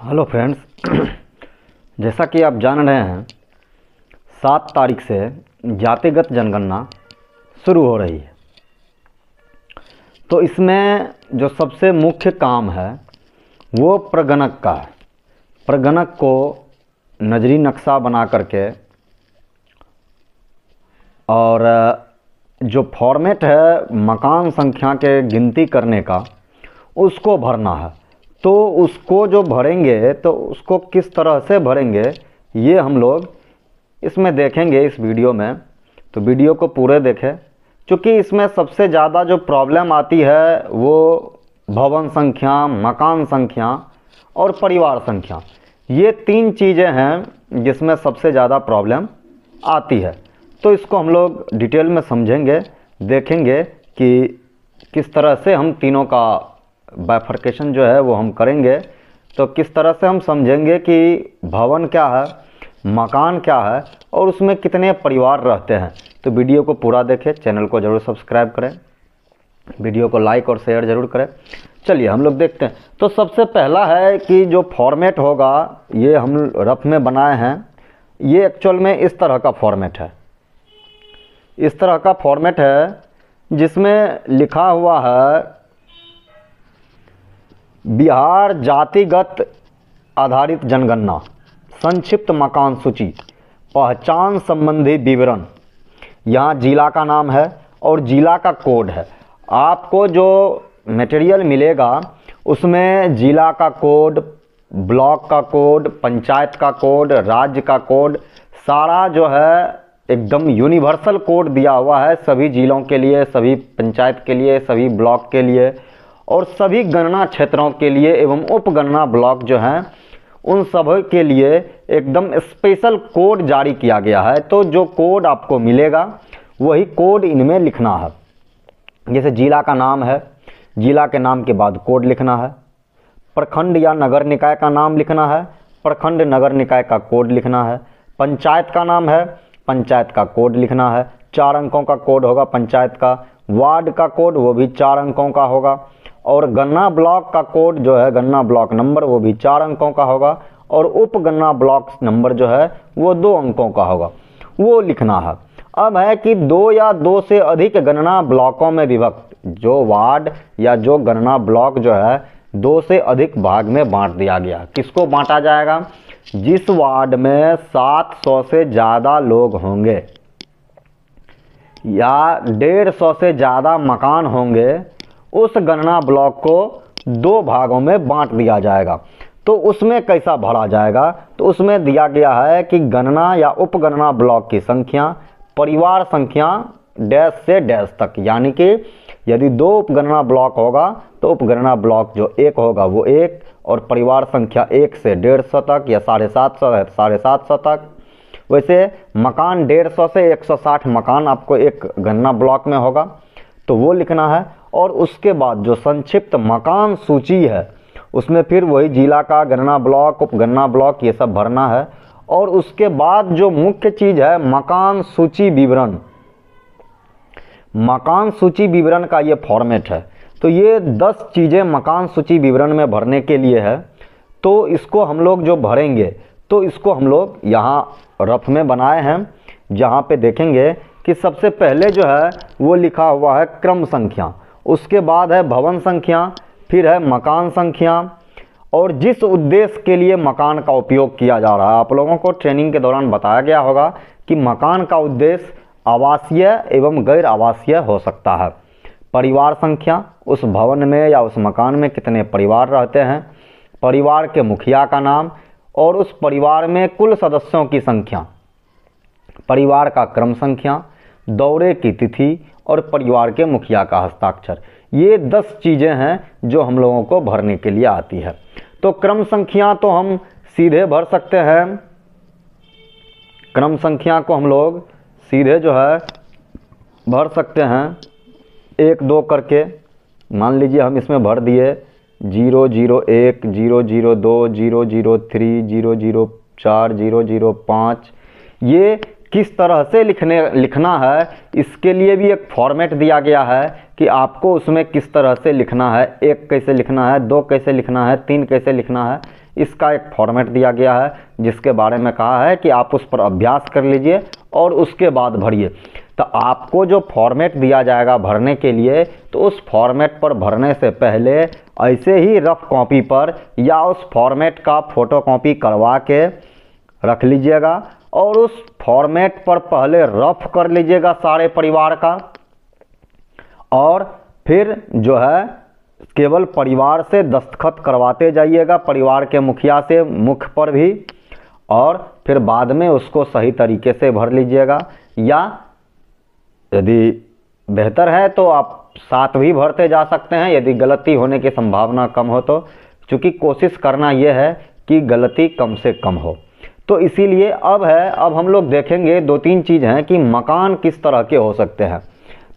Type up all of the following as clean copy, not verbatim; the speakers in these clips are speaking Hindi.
हेलो फ्रेंड्स, जैसा कि आप जान रहे हैं 7 तारीख से जातिगत जनगणना शुरू हो रही है। तो इसमें जो सबसे मुख्य काम है वो प्रगणक का है। प्रगणक को नजरी नक्शा बना करके और जो फॉर्मेट है मकान संख्या के गिनती करने का उसको भरना है। तो उसको जो भरेंगे तो उसको किस तरह से भरेंगे ये हम लोग इसमें देखेंगे इस वीडियो में। तो वीडियो को पूरे देखें, क्योंकि इसमें सबसे ज़्यादा जो प्रॉब्लम आती है वो भवन संख्या, मकान संख्या और परिवार संख्या, ये 3 चीज़ें हैं जिसमें सबसे ज़्यादा प्रॉब्लम आती है। तो इसको हम लोग डिटेल में समझेंगे, देखेंगे कि किस तरह से हम तीनों का बाइफर्केशन जो है वो हम करेंगे। तो किस तरह से हम समझेंगे कि भवन क्या है, मकान क्या है और उसमें कितने परिवार रहते हैं। तो वीडियो को पूरा देखें, चैनल को ज़रूर सब्सक्राइब करें, वीडियो को लाइक और शेयर ज़रूर करें। चलिए हम लोग देखते हैं। तो सबसे पहला है कि जो फॉर्मेट होगा ये हम रफ में बनाए हैं। ये एक्चुअल में इस तरह का फॉर्मेट है, इस तरह का फॉर्मेट है जिसमें लिखा हुआ है बिहार जातिगत आधारित जनगणना, संक्षिप्त मकान सूची, पहचान संबंधी विवरण। यहाँ जिला का नाम है और जिला का कोड है। आपको जो मटेरियल मिलेगा उसमें जिला का कोड, ब्लॉक का कोड, पंचायत का कोड, राज्य का कोड, सारा जो है एकदम यूनिवर्सल कोड दिया हुआ है सभी जिलों के लिए, सभी पंचायत के लिए, सभी ब्लॉक के लिए और सभी गणना क्षेत्रों के लिए एवं उपगणना ब्लॉक जो हैं उन सभी के लिए एकदम स्पेशल कोड जारी किया गया है। तो जो कोड आपको मिलेगा वही कोड इनमें लिखना है। जैसे जिला का नाम है, जिला के नाम के बाद कोड लिखना है। प्रखंड या नगर निकाय का नाम लिखना है, प्रखंड नगर निकाय का कोड लिखना है। पंचायत का नाम है, पंचायत का कोड लिखना है, 4 अंकों का कोड होगा पंचायत का। वार्ड का कोड वो भी 4 अंकों का होगा और गणना ब्लॉक का कोड जो है, गणना ब्लॉक नंबर, वो भी 4 अंकों का होगा और उप गणना ब्लॉक नंबर जो है वो 2 अंकों का होगा, वो लिखना है। अब है कि 2 या 2 से अधिक गणना ब्लॉकों में विभक्त जो वार्ड या जो गणना ब्लॉक जो है 2 से अधिक भाग में बांट दिया गया। किसको बांटा जाएगा? जिस वार्ड में 700 से ज़्यादा लोग होंगे या 150 से ज़्यादा मकान होंगे, उस गणना ब्लॉक को 2 भागों में बांट दिया जाएगा। तो उसमें कैसा भरा जाएगा? तो उसमें दिया गया है कि गणना या उपगणना ब्लॉक की संख्या, परिवार संख्या डैश से डैश तक, यानी कि यदि 2 उपगणना ब्लॉक होगा तो उपगणना ब्लॉक जो 1 होगा वो 1 और परिवार संख्या 1 से 150 तक या 750 है 750 तक। वैसे मकान 150 से 160 मकान आपको एक गणना ब्लॉक में होगा, तो वो लिखना है। और उसके बाद जो संक्षिप्त मकान सूची है उसमें फिर वही जिला का, गणना ब्लॉक, उपगणना ब्लॉक, ये सब भरना है। और उसके बाद जो मुख्य चीज़ है मकान सूची विवरण, मकान सूची विवरण का ये फॉर्मेट है। तो ये 10 चीज़ें मकान सूची विवरण में भरने के लिए है। तो इसको हम लोग जो भरेंगे तो इसको हम लोग यहाँ रफ में बनाए हैं, जहाँ पे देखेंगे कि सबसे पहले जो है वो लिखा हुआ है क्रम संख्या, उसके बाद है भवन संख्या, फिर है मकान संख्या और जिस उद्देश्य के लिए मकान का उपयोग किया जा रहा है। आप लोगों को ट्रेनिंग के दौरान बताया गया होगा कि मकान का उद्देश्य आवासीय एवं गैर आवासीय हो सकता है। परिवार संख्या, उस भवन में या उस मकान में कितने परिवार रहते हैं, परिवार के मुखिया का नाम और उस परिवार में कुल सदस्यों की संख्या, परिवार का क्रम संख्या, दौरे की तिथि और परिवार के मुखिया का हस्ताक्षर। ये 10 चीज़ें हैं जो हम लोगों को भरने के लिए आती है। तो क्रम संख्या तो हम सीधे भर सकते हैं, क्रम संख्या को हम लोग सीधे जो है भर सकते हैं 1 2 करके। मान लीजिए हम इसमें भर दिए 001, 002, 003, 004, 005। ये किस तरह से लिखना है इसके लिए भी एक फॉर्मेट दिया गया है कि आपको उसमें किस तरह से लिखना है, 1 कैसे लिखना है, 2 कैसे लिखना है, 3 कैसे लिखना है, इसका एक फॉर्मेट दिया गया है जिसके बारे में कहा है कि आप उस पर अभ्यास कर लीजिए और उसके बाद भरिए। तो आपको जो फॉर्मेट दिया जाएगा भरने के लिए, तो उस फॉर्मेट पर भरने से पहले ऐसे ही रफ कॉपी पर या उस फॉर्मेट का फोटोकॉपी करवा के रख लीजिएगा और उस फॉर्मेट पर पहले रफ कर लीजिएगा सारे परिवार का, और फिर जो है केवल परिवार से दस्तखत करवाते जाइएगा, परिवार के मुखिया से मुख पर भी, और फिर बाद में उसको सही तरीके से भर लीजिएगा। या यदि बेहतर है तो आप साथ भी भरते जा सकते हैं यदि गलती होने की संभावना कम हो तो, क्योंकि कोशिश करना यह है कि गलती कम से कम हो। तो इसीलिए अब हम लोग देखेंगे 2-3 चीज़ हैं कि मकान किस तरह के हो सकते हैं।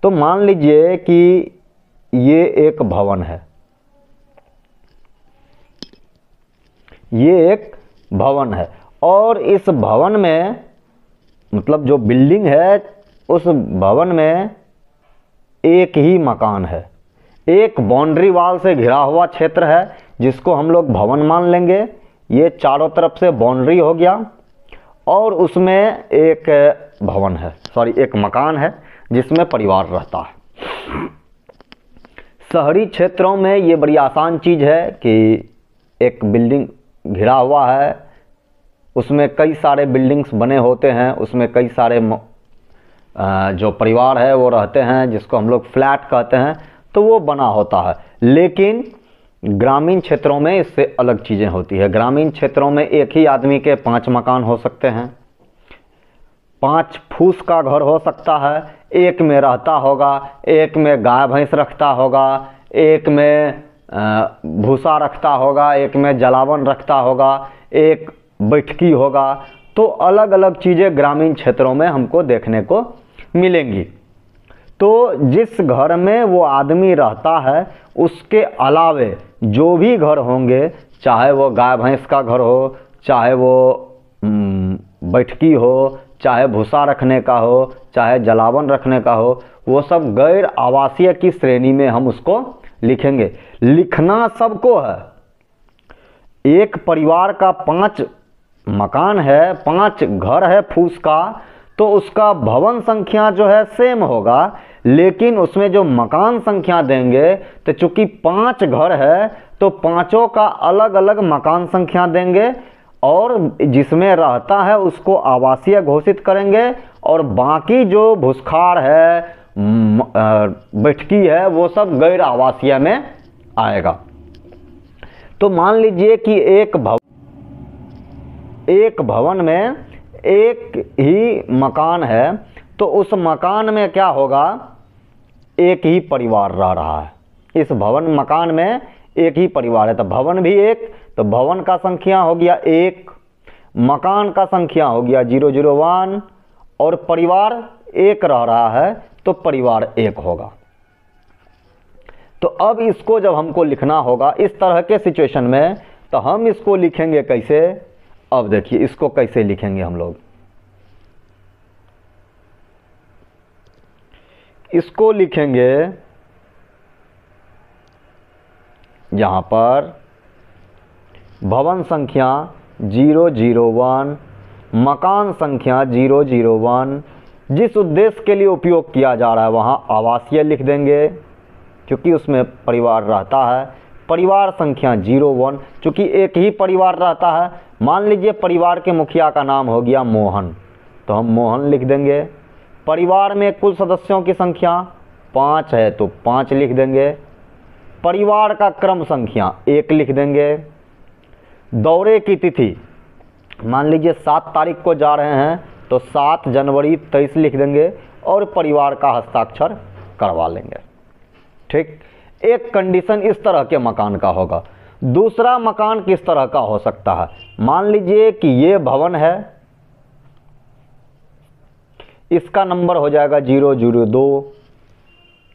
तो मान लीजिए कि ये एक भवन है, ये एक भवन है और इस भवन में मतलब जो बिल्डिंग है उस भवन में एक ही मकान है, एक बाउंड्री वॉल से घिरा हुआ क्षेत्र है जिसको हम लोग भवन मान लेंगे। ये चारों तरफ से बाउंड्री हो गया और उसमें एक भवन है, एक मकान है जिसमें परिवार रहता है। शहरी क्षेत्रों में ये बड़ी आसान चीज़ है कि एक बिल्डिंग घिरा हुआ है, उसमें कई सारे बिल्डिंग्स बने होते हैं, उसमें कई सारे जो परिवार है वो रहते हैं, जिसको हम लोग फ्लैट कहते हैं, तो वो बना होता है। लेकिन ग्रामीण क्षेत्रों में इससे अलग चीज़ें होती है। ग्रामीण क्षेत्रों में एक ही आदमी के 5 मकान हो सकते हैं, 5 फूस का घर हो सकता है, एक में रहता होगा, एक में गाय भैंस रखता होगा, एक में भूसा रखता होगा, एक में जलावन रखता होगा, एक बैठकी होगा। तो अलग अलग चीज़ें ग्रामीण क्षेत्रों में हमको देखने को मिलेंगी। तो जिस घर में वो आदमी रहता है उसके अलावे जो भी घर होंगे, चाहे वो गाय भैंस का घर हो, चाहे वो बैठकी हो, चाहे भूसा रखने का हो, चाहे जलावन रखने का हो, वो सब गैर आवासीय की श्रेणी में हम उसको लिखेंगे। लिखना सबको है। एक परिवार का 5 मकान है, 5 घर है फूस का, तो उसका भवन संख्या जो है सेम होगा, लेकिन उसमें जो मकान संख्या देंगे तो चूंकि 5 घर है तो पांचों का अलग अलग मकान संख्या देंगे और जिसमें रहता है उसको आवासीय घोषित करेंगे और बाकी जो भूसखार है, बैठकी है, वो सब गैर आवासीय में आएगा। तो मान लीजिए कि एक भवन में एक ही मकान है, तो उस मकान में क्या होगा, एक ही परिवार रह रहा है। इस मकान में एक ही परिवार है, तो भवन भी एक, तो भवन का संख्या हो गया 1, मकान का संख्या हो गया 001 और परिवार एक रह रहा है तो परिवार 1 होगा। तो अब इसको जब हमको लिखना होगा इस तरह के सिचुएशन में, तो हम इसको लिखेंगे कैसे। अब देखिए इसको कैसे लिखेंगे हम लोग। इसको लिखेंगे यहां पर भवन संख्या 001, मकान संख्या 001, जिस उद्देश्य के लिए उपयोग किया जा रहा है वहां आवासीय लिख देंगे क्योंकि उसमें परिवार रहता है। परिवार संख्या 01, चूँकि एक ही परिवार रहता है। मान लीजिए परिवार के मुखिया का नाम हो गया मोहन, तो हम मोहन लिख देंगे। परिवार में कुल सदस्यों की संख्या 5 है तो 5 लिख देंगे। परिवार का क्रम संख्या 1 लिख देंगे। दौरे की तिथि मान लीजिए 7 तारीख को जा रहे हैं तो 7 जनवरी 23 लिख देंगे और परिवार का हस्ताक्षर करवा लेंगे। ठीक, एक कंडीशन इस तरह के मकान का होगा। दूसरा मकान किस तरह का हो सकता है, मान लीजिए कि ये भवन है, इसका नंबर हो जाएगा 002,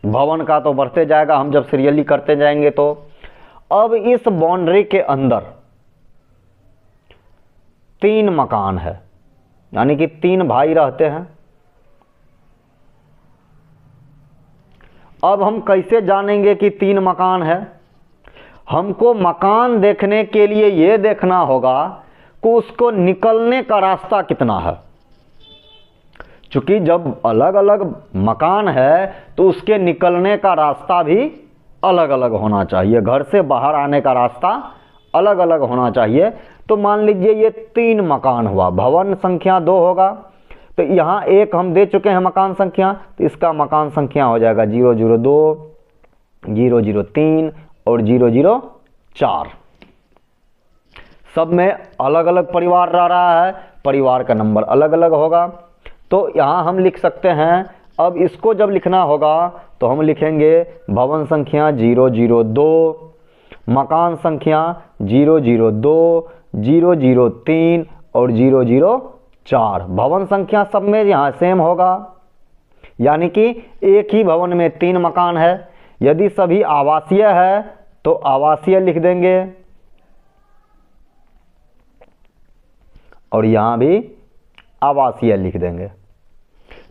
भवन का तो बढ़ते जाएगा हम जब सीरियली करते जाएंगे। तो अब इस बाउंड्री के अंदर 3 मकान है, यानी कि 3 भाई रहते हैं। अब हम कैसे जानेंगे कि 3 मकान है, हमको मकान देखने के लिए ये देखना होगा कि उसको निकलने का रास्ता कितना है। चूँकि जब अलग अलग मकान है तो उसके निकलने का रास्ता भी अलग अलग होना चाहिए, घर से बाहर आने का रास्ता अलग अलग होना चाहिए। तो मान लीजिए ये 3 मकान हुआ, भवन संख्या 2 होगा, तो यहाँ एक हम दे चुके हैं मकान संख्या, तो इसका मकान संख्या हो जाएगा 002, 003 और 004। सब में अलग अलग परिवार रह रहा है, परिवार का नंबर अलग अलग होगा। तो यहाँ हम लिख सकते हैं, अब इसको जब लिखना होगा तो हम लिखेंगे भवन संख्या 002, मकान संख्या 002, 003 और 004। भवन संख्या सब में यहाँ सेम होगा, यानी कि एक ही भवन में 3 मकान है। यदि सभी आवासीय है तो आवासीय लिख देंगे, और यहाँ भी आवासीय लिख देंगे।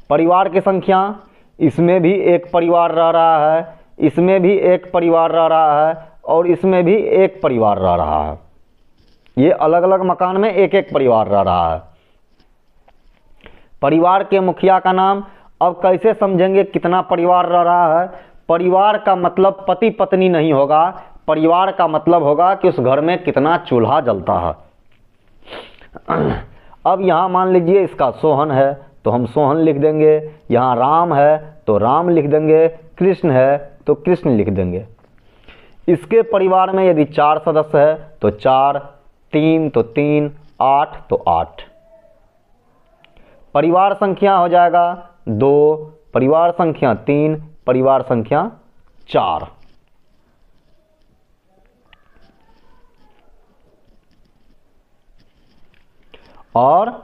परिवार की संख्या, इसमें भी एक परिवार रह रहा है, इसमें भी एक परिवार रह रहा है और इसमें भी एक परिवार रह रहा है। ये अलग अलग मकान में एक एक परिवार रह रहा है। परिवार के मुखिया का नाम, अब कैसे समझेंगे कितना परिवार रह रहा है। परिवार का मतलब पति पत्नी नहीं होगा, परिवार का मतलब होगा कि उस घर में कितना चूल्हा जलता है। अब यहाँ मान लीजिए इसका सोहन है तो हम सोहन लिख देंगे, यहाँ राम है तो राम लिख देंगे, कृष्ण है तो कृष्ण लिख देंगे। इसके परिवार में यदि 4 सदस्य है तो 4, 3 तो 3, 8 तो 8। परिवार संख्या हो जाएगा 2, परिवार संख्या 3, परिवार संख्या 4। और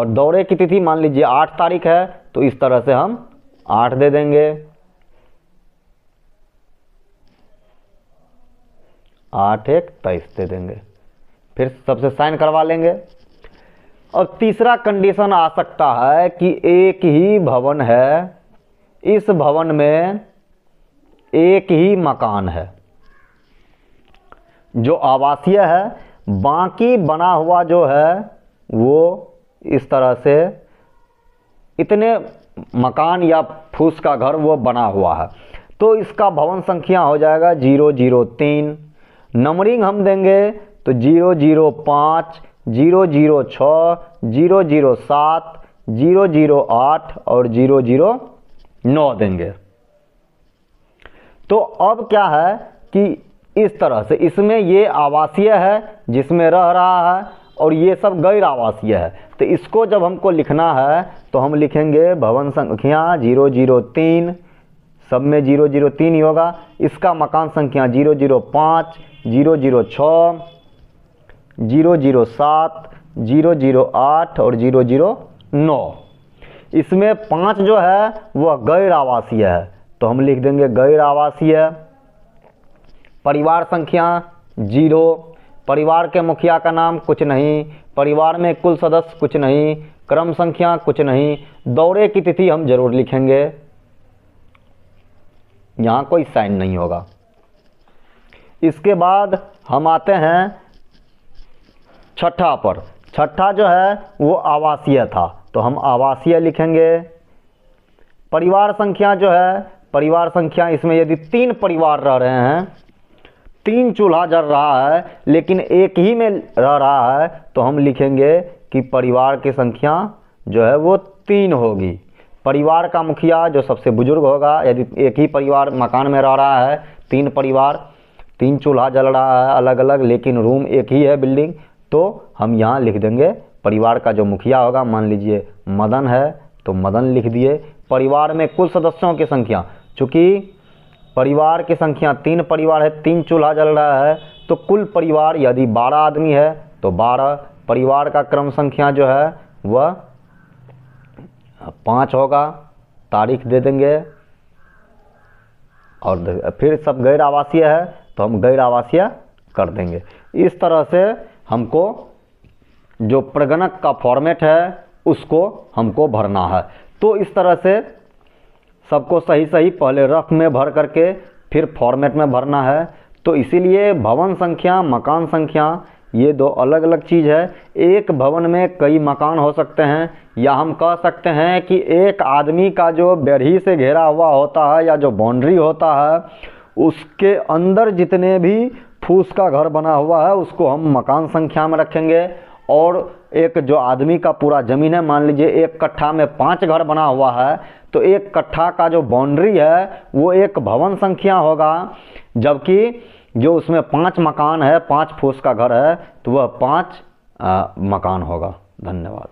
दौरे की तिथि मान लीजिए 8 तारीख है तो इस तरह से हम 8 दे देंगे, 8 1 23 दे देंगे, फिर सबसे साइन करवा लेंगे। और तीसरा कंडीशन आ सकता है कि एक ही भवन है, इस भवन में एक ही मकान है जो आवासीय है, बाकी बना हुआ जो है वो इस तरह से इतने मकान या फूस का घर वो बना हुआ है। तो इसका भवन संख्या हो जाएगा 003। नंबरिंग हम देंगे तो 005, 006, 007, 008 और 009 देंगे। तो अब क्या है कि इस तरह से इसमें ये आवासीय है जिसमें रह रहा है और ये सब गैर आवासीय है। तो इसको जब हमको लिखना है तो हम लिखेंगे भवन संख्या 003, सब में 003 ही होगा। इसका मकान संख्या 005, 006, 007, 008 और 009। इसमें 5 जो है वह गैर आवासीय है तो हम लिख देंगे गैर आवासीय। परिवार संख्या 0, परिवार के मुखिया का नाम कुछ नहीं, परिवार में कुल सदस्य कुछ नहीं, क्रम संख्या कुछ नहीं, दौरे की तिथि हम जरूर लिखेंगे, यहाँ कोई साइन नहीं होगा। इसके बाद हम आते हैं छठा पर। छठा जो है वो आवासीय था तो हम आवासीय लिखेंगे। परिवार संख्या जो है, परिवार संख्या इसमें यदि 3 परिवार रह रहे हैं, 3 चूल्हा जल रहा है लेकिन एक ही में रह रहा है तो हम लिखेंगे कि परिवार की संख्या जो है वो 3 होगी। परिवार का मुखिया जो सबसे बुजुर्ग होगा, यदि एक ही परिवार मकान में रह रहा है, 3 परिवार, 3 चूल्हा जल रहा है अलग अलग लेकिन रूम एक ही है बिल्डिंग, तो हम यहाँ लिख देंगे परिवार का जो मुखिया होगा, मान लीजिए मदन है तो मदन लिख दिए। परिवार में कुल सदस्यों की संख्या, चूँकि परिवार की संख्या 3 परिवार है, 3 चूल्हा जल रहा है तो कुल परिवार यदि 12 आदमी है तो 12। परिवार का क्रम संख्या जो है वह 5 होगा, तारीख दे देंगे। और फिर सब गैर आवासीय है तो हम गैर आवासीय कर देंगे। इस तरह से हमको जो प्रगणक का फॉर्मेट है उसको हमको भरना है। तो इस तरह से सबको सही सही पहले रफ में भर करके फिर फॉर्मेट में भरना है। तो इसीलिए भवन संख्या, मकान संख्या ये दो अलग अलग चीज़ है। एक भवन में कई मकान हो सकते हैं, या हम कह सकते हैं कि एक आदमी का जो बेढ़ी से घेरा हुआ होता है या जो बाउंड्री होता है उसके अंदर जितने भी फूस का घर बना हुआ है उसको हम मकान संख्या में रखेंगे। और एक जो आदमी का पूरा ज़मीन है, मान लीजिए 1 कट्ठा में 5 घर बना हुआ है, तो 1 कट्ठा का जो बाउंड्री है वो एक भवन संख्या होगा। जबकि जो उसमें 5 मकान है, 5 फूस का घर है, तो वह 5 मकान होगा। धन्यवाद।